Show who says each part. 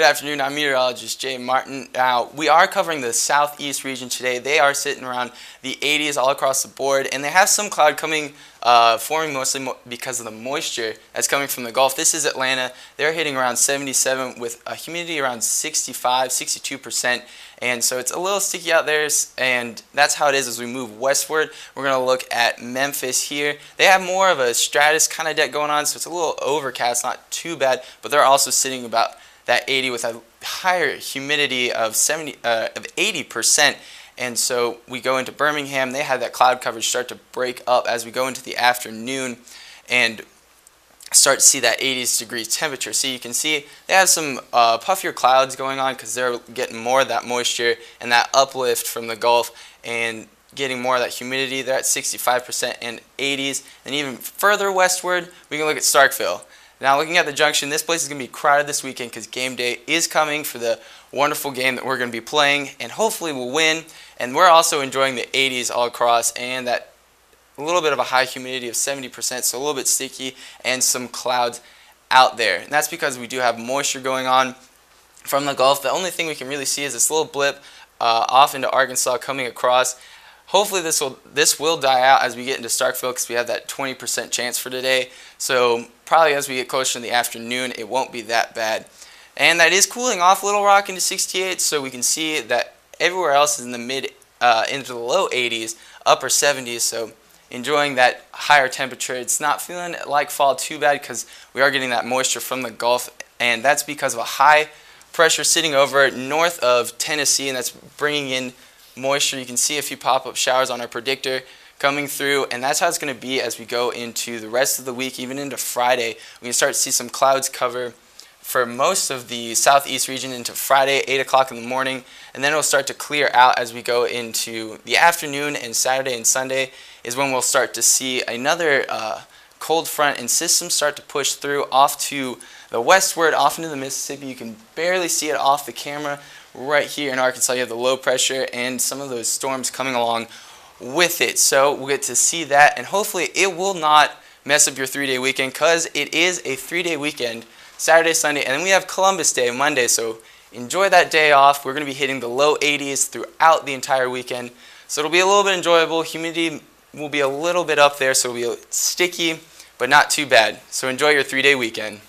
Speaker 1: Good afternoon, I'm meteorologist Jay Martin. Now, we are covering the southeast region today. They are sitting around the 80s all across the board, and they have some cloud coming, forming mostly because of the moisture that's coming from the Gulf. This is Atlanta. They're hitting around 77 with a humidity around 65, 62%, and so it's a little sticky out there, and that's how it is as we move westward. We're going to look at Memphis here. They have more of a stratus kind of deck going on, so it's a little overcast, not too bad, but they're also sitting about that 80 with a higher humidity of 80%. And so we go into Birmingham. They have that cloud coverage start to break up as we go into the afternoon and start to see that 80s degrees temperature. So you can see they have some puffier clouds going on because they're getting more of that moisture and that uplift from the Gulf and getting more of that humidity. They're at 65% and 80s. And even further westward, we can look at Starkville. Now, looking at the junction, this place is going to be crowded this weekend because game day is coming for the wonderful game that we're going to be playing, and hopefully we'll win. And we're also enjoying the 80s all across and that a little bit of a high humidity of 70%, so a little bit sticky, and some clouds out there. And that's because we do have moisture going on from the Gulf. The only thing we can really see is this little blip off into Arkansas coming across. Hopefully this will die out as we get into Starkville because we have that 20% chance for today. So probably as we get closer in the afternoon, it won't be that bad. And that is cooling off Little Rock into 68, so we can see that everywhere else is in the into the low 80s, upper 70s. So enjoying that higher temperature. It's not feeling like fall too bad because we are getting that moisture from the Gulf, and that's because of a high pressure sitting over north of Tennessee, and that's bringing in moisture. You can see a few pop-up showers on our predictor coming through, and that's how it's going to be as we go into the rest of the week, even into Friday. We can start to see some clouds cover for most of the southeast region into Friday, 8 o'clock in the morning, and then it'll start to clear out as we go into the afternoon, and Saturday and Sunday is when we'll start to see another cold front and system start to push through off to the westward, off into the Mississippi. You can barely see it off the camera. Right here in Arkansas, you have the low pressure and some of those storms coming along with it. So we'll get to see that, and hopefully it will not mess up your 3-day weekend because it is a 3-day weekend, Saturday, Sunday, and then we have Columbus Day, Monday. So enjoy that day off. We're going to be hitting the low 80s throughout the entire weekend. So it'll be a little bit enjoyable. Humidity will be a little bit up there, so it'll be sticky, but not too bad. So enjoy your 3-day weekend.